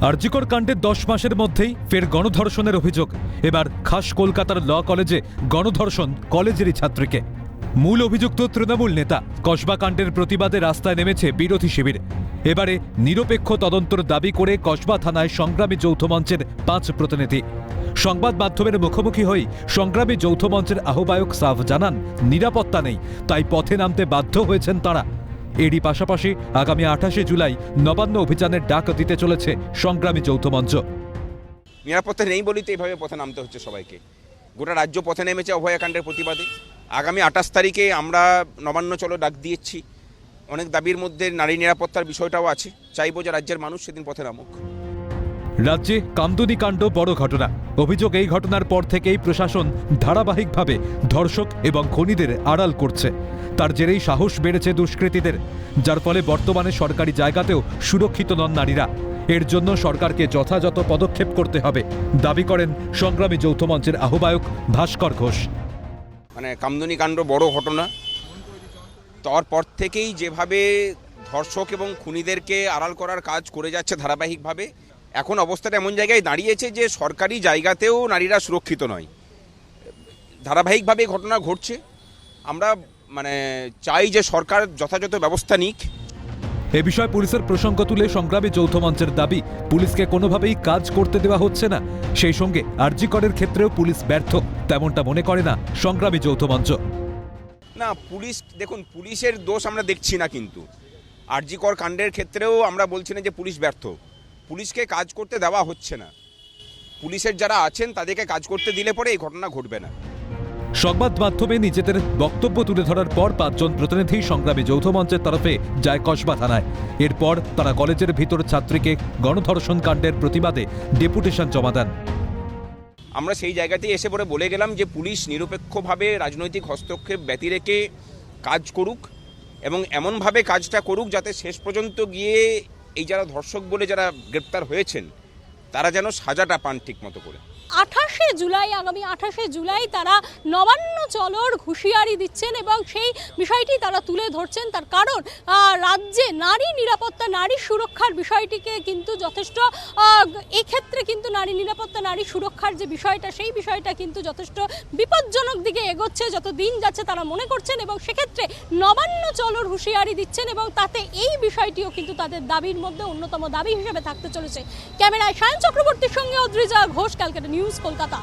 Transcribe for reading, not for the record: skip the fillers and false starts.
আরজিকর কাণ্ডের 10 মাসের মধ্যেই ফের গণধর্ষণের অভিযোগ। এবার খাস কলকাতার ল কলেজে গণধর্ষণ কলেজেরই ছাত্রীকে। মূল অভিযুক্ত তৃণমূল নেতা। কসবা কাণ্ডের প্রতিবাদে রাস্তায় নেমেছে বিরোধী শিবির। এবারে নিরপেক্ষ তদন্তর দাবি করে কসবা থানায় সংগ্রামী যৌথ মঞ্চের 5 প্রতিনিধি। সংবাদ মাধ্যমের মুখোমুখি হয়ে সংগ্রামী যৌথ মঞ্চের আহ্বায়ক সাফ জানান, নিরাপত্তা নেই, তাই পথে নামতে বাধ্য হয়েছেন তারা। এরই পাশাপাশি আগামী 28শে জুলাই নবান্ন অভিযানের ডাক দিতে চলেছে সংগ্রামী যৌথ মঞ্চ। নিরাপত্তা নেই বলেই তো এইভাবে পথে নামতে হচ্ছে সবাইকে। গোটা রাজ্য পথে নেমেছে অভয়াকাণ্ডের প্রতিবাদে। আগামী 28 তারিখে আমরা নবান্ন চলো ডাক দিয়েছি। অনেক দাবির মধ্যে নারী নিরাপত্তার বিষয়টাও আছে। চাইবো যে রাজ্যের মানুষ সেদিন পথে নামুক। রাজ্যে কামদুনি কাণ্ড বড় ঘটনা। অভিযোগ, এই ঘটনার পর থেকেই প্রশাসন ধারাবাহিকভাবে ধর্ষক এবং খুনিদের আড়াল করছে। তার জেরেই সাহস বেড়েছে দুষ্কৃতীদের, যার ফলে বর্তমানে সরকারি জায়গাতেও সুরক্ষিত নন নারীরা। এর জন্য সরকারকে যথাযথ পদক্ষেপ করতে হবে দাবি করেন সংগ্রামী যৌথ মঞ্চের আহ্বায়ক ভাস্কর ঘোষ। কামদুনি কাণ্ড বড় ঘটনা। তারপর থেকেই যেভাবে ধর্ষক এবং খুনিদেরকে আড়াল করার কাজ করে যাচ্ছে ধারাবাহিকভাবে, এখন অবস্থাটা এমন জায়গায় দাঁড়িয়েছে যে সরকারি জায়গাতেও নারীরা সুরক্ষিত নয়। ধারাবাহিকভাবে ঘটনা ঘটছে। আমরা চাই যে সরকার যথাযথ ব্যবস্থা নিক। এ বিষয়ে পুলিশের প্রসঙ্গ তুলে সংগ্রামী যৌথ মঞ্চের দাবি, পুলিশকে কোনোভাবেই কাজ করতে দেওয়া হচ্ছে না। সেই সঙ্গে আরজিকরের ক্ষেত্রেও পুলিশ ব্যর্থ, তেমনটা মনে করে না সংগ্রামী যৌথ মঞ্চ। না, দেখুন, পুলিশের দোষ আমরা দেখছি না, কিন্তু আরজিকর কাণ্ডের ক্ষেত্রেও আমরা বলছি না যে পুলিশ ব্যর্থ। পুলিশকে কাজ করতে দেওয়া হচ্ছে না। পুলিশের যারা আছেন তাদেরকে কাজ করতে দিলে পরে এই ঘটনা ঘটবে না। সংবাদ মাধ্যমে নিজেদের বক্তব্য তুলে ধরার পর 5 জন প্রতিনিধি সংগ্রামী যৌথ মঞ্চের তরফে যায় কসবা থানায়। এরপর তারা কলেজের ভিতর ছাত্রীকে গণধর্ষণ কাণ্ডের প্রতিবাদে ডেপুটেশন জমা দেন। আমরা সেই জায়গাতেই এসে পরে বলে গেলাম যে পুলিশ নিরপেক্ষভাবে রাজনৈতিক হস্তক্ষেপ ব্যতি রেখে কাজ করুক, এবং এমনভাবে কাজটা করুক যাতে শেষ পর্যন্ত গিয়ে এই যারা ধর্ষক বলে যারা গ্রেপ্তার হয়েছেন তারা যেন সাজাটা পান ঠিক মতো করে। 28শে জুলাই, আগামী 28শে জুলাই তারা নবান্ন চলোর হুঁশিয়ারি দিচ্ছেন এবং সেই বিষয়টি তারা তুলে ধরছেন। তার কারণ রাজ্যে নারী নিরাপত্তা, নারী সুরক্ষার বিষয়টিকে কিন্তু যথেষ্ট, এক্ষেত্রে কিন্তু নারী নিরাপত্তা, নারী সুরক্ষার যে বিষয়টা, সেই বিষয়টা কিন্তু যথেষ্ট বিপজ্জনক দিকে এগোচ্ছে যত দিন যাচ্ছে তারা মনে করছেন, এবং সেক্ষেত্রে নবান্ন চলোর হুঁশিয়ারি দিচ্ছেন, এবং তাতে এই বিষয়টিও কিন্তু তাদের দাবির মধ্যে অন্যতম দাবি হিসেবে থাকতে চলেছে। ক্যামেরায় সায়ন চক্রবর্তীর সঙ্গে অদ্রিজা ঘোষ, ক্যালকাটা নিউজ, কলকাতা।